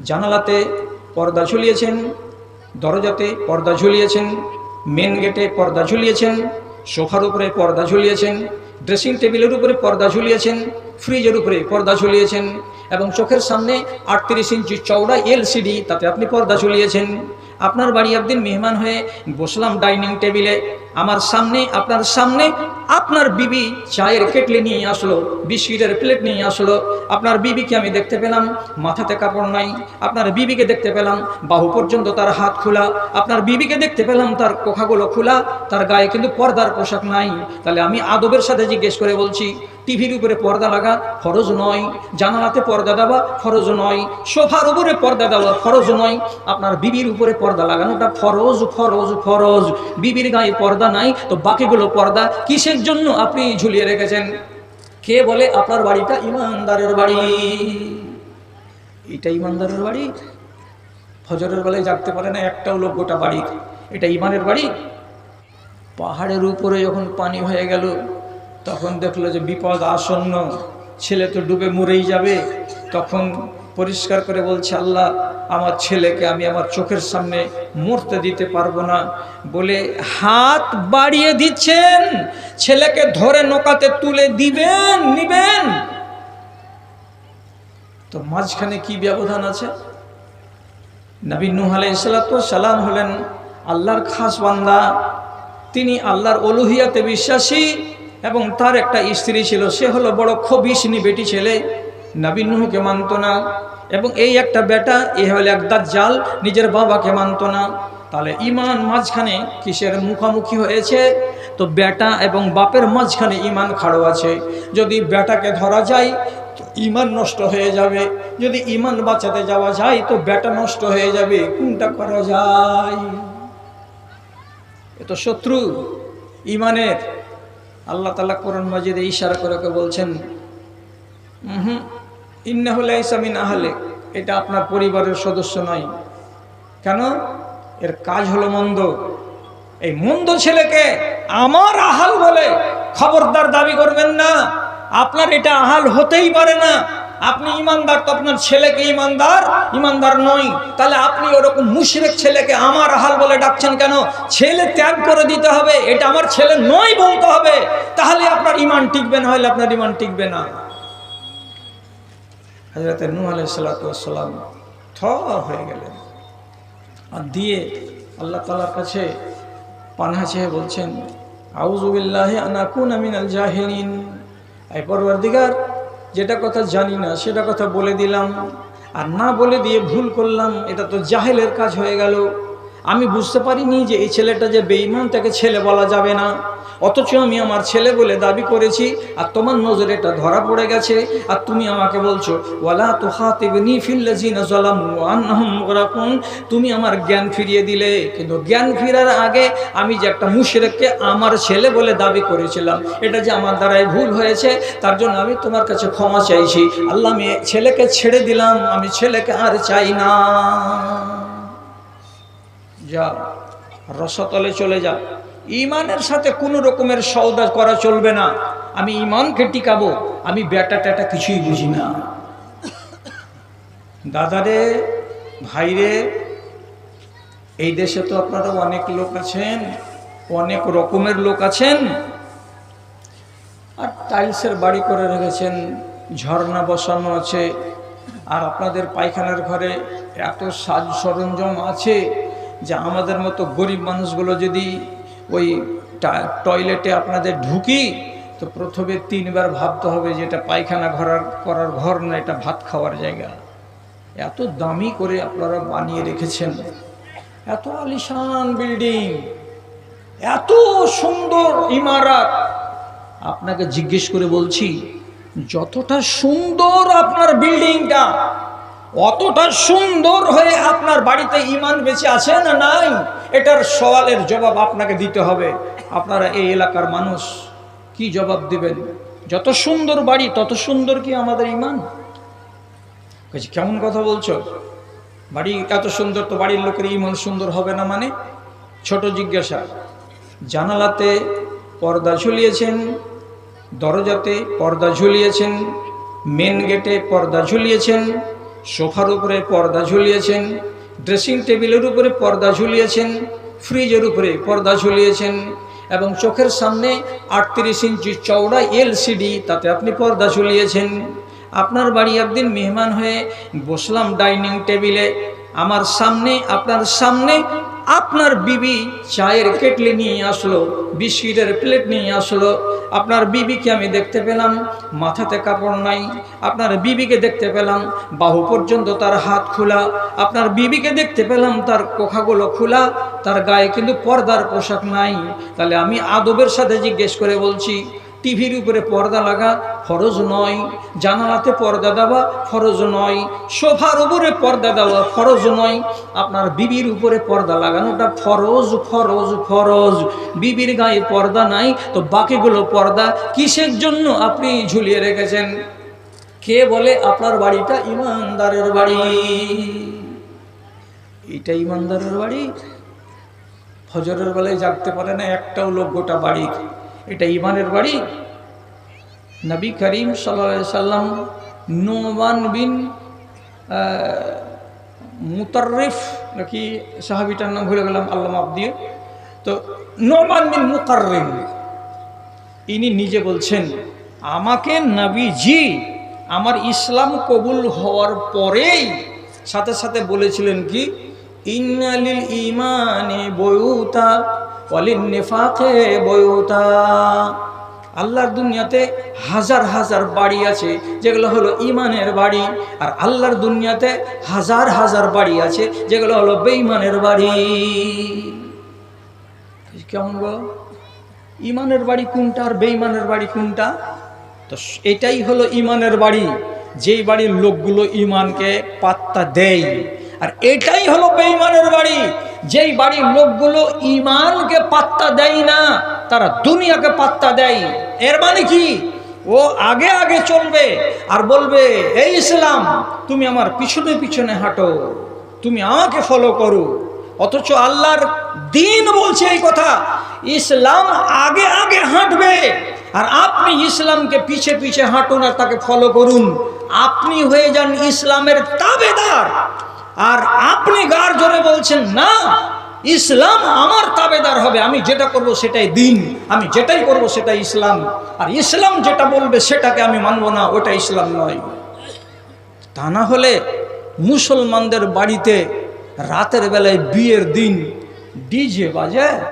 জানালাতে পর্দা ঝুলিয়েছেন, দরজাতে পর্দা ঝুলিয়েছেন, মেন গেটে পর্দা ঝুলিয়েছেন, সোফার উপরে পর্দা ঝুলিয়েছেন, ড্রেসিং টেবিলের উপরে পর্দা ঝুলিয়েছেন, ফ্রিজের উপরে পর্দা ঝুলিয়েছেন এবং চোখের সামনে 38 ইঞ্চি চওড়া এলসিডি, তাতে আপনি পর্দা ঝুলিয়েছেন। আপনার বাড়ি একদিন মেহমান হয়ে বসলাম ডাইনিং টেবিলে, আমার সামনে আপনার সামনে আপনার বিবি চায়ের কেটলি নিয়ে আসলো, বিস্কিটের প্লেট নিয়ে আসলো। আপনার বিবিকে আমি দেখতে পেলাম মাথাতে কাপড় নাই, আপনার বিবিকে দেখতে পেলাম বাহু পর্যন্ত তার হাত খোলা, আপনার বিবিকে দেখতে পেলাম তার কোখাগুলো খোলা, তার গায়ে কিন্তু পর্দার পোশাক নাই। তাহলে আমি আদবের সাথে জিজ্ঞেস করে বলছি, টিভির উপরে পর্দা লাগা ফরজ নয়, জানালাতে পর্দা দেওয়া ফরজ নয়, সোফার উপরে পর্দা দেওয়া ফরজ নয়, আপনার বিবির উপরে পর্দা লাগানোটা ফরজ ফরজ ফরজ। বিবির গায়ে পর্দা নাই তো বাকিগুলো পর্দা কিসের জন্য আপনি ঝুলিয়ে রেখেছেন? কে বলে আপনার বাড়িটা ইমানদারের বাড়ি? এটা ইমানদারের বাড়ি? ফজরের বেলায় জাগতে পারে না একটাও লোক গোটা বাড়ি, এটা ইমানের বাড়ি? পাহাড়ের উপরে যখন পানি হয়ে গেল তখন দেখলো যে বিপদ আসন্ন, ছেলে তো ডুবে মরেই যাবে। তখন পরিষ্কার করে বলছে, আল্লাহ আমার ছেলেকে আমি আমার চোখের সামনে মরতে দিতে পারবো না বলে হাত বাড়িয়ে দিচ্ছেন, ছেলেকে ধরে নৌকাতে তুলে দিবেন নিবেন। তো মাঝখানে কি ব্যবধান আছে? নবী নূহ আলাইহিস সালাম হলেন আল্লাহর খাস বান্দা, তিনি আল্লাহর উলুহিয়াতে বিশ্বাসী এবং তার একটা স্ত্রী ছিল, সে হলো বড় খবিশনি বেটি ছেলে, নবী নূহকে মানত না। এবং এই একটা বেটা, এ হলো এক দাজ্জাল, নিজের বাবাকে মানত না। তাহলে ইমান মাঝখানে কিসের মুখোমুখি হয়েছে? তো বেটা এবং বাপের মাঝখানে ইমান খাড়ো আছে। যদি বেটাকে ধরা যায় তো ইমান নষ্ট হয়ে যাবে, যদি ইমান বাঁচাতে যাওয়া যায় তো বেটা নষ্ট হয়ে যাবে। কোনটা করা যায়? এ তো শত্রু ইমানের। আল্লাহ তাআলা কোরআন মাজিদে ইশারা করে বলছেন, ইন্নাহু লাইসা মিন আহলে, এটা আপনার পরিবারের সদস্য নয়। কেন? এর কাজ হলো মন্দ। এই মন্দ ছেলেকে আমার আহাল বলে খবরদার দাবি করবেন না। আপনার এটা আহাল হতেই পারে না। আপনি ইমানদার তো আপনার ছেলেকে ইমানদার নয়। তাহলে আপনি ওরকম মুশরিক ছেলেকে আমার আহাল বলে ডাকছেন কেন? ছেলে ত্যাগ করে দিতে হবে, এটা আমার ছেলে নয় বলতে হবে, তাহলে আপনার ইমান টিকবে, না হলে আপনার ইমান টিকবে না। হযরত নূহ আলাইহিস সালাম থ হয়ে গেলেন আর দিয়ে আল্লাহ তাআলার কাছে পানাহ চেয়ে বলছেন, আউযু বিল্লাহি আন আকুনা মিনাল জাহিলিন। এই পরওয়ারদিগার, যেটা কথা জানি না সেটা কথা বলে দিলাম, আর না বলে দিয়ে ভুল করলাম, এটা তো জাহেলের কাজ হয়ে গেল। আমি বুঝতে পারিনি যে এই ছেলেটা যে বেঈমান, তাকে ছেলে বলা যাবে না, অথচ আমি আমার ছেলে বলে দাবি করেছি, আর তোমার নজরে এটা ধরা পড়ে গেছে, আর তুমি আমাকে বলছো ওয়ালা তুখাতিবনি ফিল্লাযিনা যালামু আন্নাহুম মুগরাকুন। তুমি আমার জ্ঞান ফিরিয়ে দিলে, কিন্তু জ্ঞান ফেরার আগে আমি যে একটা মুশরিককে আমার ছেলে বলে দাবি করেছিলাম, এটা যে আমার দ্বারাই ভুল হয়েছে, তার জন্য আমি তোমার কাছে ক্ষমা চাইছি। আল্লাহ, আমি ছেলেকে ছেড়ে দিলাম, আমি ছেলেকে আর চাই না। যা রসতলে চলে যা, ইমানের সাথে কোনো রকমের সওদা করা চলবে না। আমি ইমানকে টিকাবো, আমি বেটা টেটা কিছুই বুঝি না। দাদারে, ভাইরে, এই দেশে তো আপনারা অনেক লোক আছেন, অনেক রকমের লোক আছেন, আর টাইলসের বাড়ি করে রেখেছেন, ঝর্ণা বসানো আছে, আর আপনাদের পায়খানার ঘরে এত সাজ সরঞ্জাম আছে যে আমাদের মতো গরিব মানুষগুলো যদি ওই টয়লেটে আপনাদের ঢুকি তো প্রথমে 3 বার ভাবতে হবে যে এটা পায়খানা করার ঘর না, এটা ভাত খাওয়ার জায়গা। এত দামি করে আপনারা বানিয়ে রেখেছেন, এত আলিশান বিল্ডিং, এত সুন্দর ইমারত। আপনাকে জিজ্ঞেস করে বলছি, যতটা সুন্দর আপনার বিল্ডিংটা, অতটা সুন্দর হয়ে আপনার বাড়িতে ইমান বেঁচে আছে না নাই? এটার সওয়ালের জবাব আপনাকে দিতে হবে। আপনারা এই এলাকার মানুষ কি জবাব দিবেন? যত সুন্দর বাড়ি তত সুন্দর কি আমাদের ইমান? কেমন কথা বলছো? বাড়ি এত সুন্দর তো বাড়ির লোকের ইমান সুন্দর হবে না মানে? ছোট জিজ্ঞাসা। জানালাতে পর্দা ঝুলিয়েছেন, দরজাতে পর্দা ঝুলিয়েছেন, মেন গেটে পর্দা ঝুলিয়েছেন, সোফার উপরে পর্দা ঝুলিয়েছেন, ড্রেসিং টেবিলের উপরে পর্দা ঝুলিয়েছেন, ফ্রিজের উপরে পর্দা ঝুলিয়েছেন, এবং চোখের সামনে 38 ইঞ্চি চওড়া LCD, তাতে আপনি পর্দা ঝুলিয়েছেন। আপনার বাড়ি একদিন মেহমান হয়ে বসলাম ডাইনিং টেবিলে, আমার সামনে, আপনার সামনে আপনার বিবি চায়ের কেটলি নিয়ে আসলো, বিস্কিটের প্লেট নিয়ে আসলো। আপনার বিবিকে আমি দেখতে পেলাম মাথাতে কাপড় নাই, আপনার বিবিকে দেখতে পেলাম বাহু পর্যন্ত তার হাত খোলা, আপনার বিবিকে দেখতে পেলাম তার কোখাগুলো খোলা, তার গায়ে কিন্তু পর্দার পোশাক নাই। তাহলে আমি আদবের সাথে জিজ্ঞেস করে বলছি, টিভির উপরে পর্দা লাগা ফরজ নয়, জানালাতে পর্দা দেওয়া ফরজ নয়, সোফার উপরে পর্দা দেওয়া ফরজ নয়, আপনার বিবির উপরে পর্দা লাগানোটা ফরজ ফরজ ফরজ। বিবির গায়ে পর্দা নাই তো বাকিগুলো পর্দা কিসের জন্য আপনি ঝুলিয়ে রেখেছেন? কে বলে আপনার বাড়িটা ইমানদারের বাড়ি? এটা ইমানদারের বাড়ি? ফজরের বেলায় জাগতে পারে না একটাও লোক গোটা বাড়ি, এটা ইমানের বাড়ি? নবী করিম সাল্লাল্লাহু আলাইহি সাল্লাম নোমান বিন মুতাররিফ নাকি সাহাবীটার নাম ভুলে গেলাম, আল্লাহ মাফ দিয়ে, তো নোমান বিন মুকাররিম ইনি নিজে বলছেন, আমাকে নবীজি আমার ইসলাম কবুল হওয়ার পরেই সাথে সাথে বলেছিলেন কি, ইন্নালিল ইমানি বুয়ুতা ওয়ালিন নিফাকে বুয়ুতা। আল্লাহর দুনিয়াতে হাজার হাজার বাড়ি আছে যেগুলো হলো ইমানের বাড়ি, আর আল্লাহর দুনিয়াতে হাজার হাজার বাড়ি আছে যেগুলো হলো বেঈমানের বাড়ি। কেমন গো? ইমানের বাড়ি কোনটা আর বেঈমানের বাড়ি কোনটা? তো এটাই হলো ইমানের বাড়ি, যেই বাড়ির লোকগুলো ইমানকে পাত্তা দেয়। আর এটাই হলো বেঈমানের বাড়ি, যেই বাড়ির লোকগুলো ইমানকে পাত্তা দেয় না, তারা দুনিয়াকে পাত্তা দেয়। এর মানে কি? ও আগে আগে চলবে আর বলবে, এই ইসলাম তুমি আমার পিছনে পিছনে হাঁটো, তুমি আমাকে ফলো করো। অথচ আল্লাহর দ্বীন বলছে এই কথা, ইসলাম আগে আগে হাঁটবে আর আপনি ইসলামকে পিছে পিছে হাঁটুন আর তাকে ফলো করুন। আপনি হয়ে যান ইসলামের তাবেদার, আর আপনি গাড় জোরে বলছেন না, ইসলাম আমার তাবেদার হবে, আমি যেটা করব সেটাই দ্বীন, আমি যেটাই করব সেটাই ইসলাম, আর ইসলাম যেটা বলবে সেটাকে আমি মানব না, ওটা ইসলাম নয়। তা না হলে মুসলমানদের বাড়িতে রাতের বেলায় বিয়ের দিন ডিজে বাজে।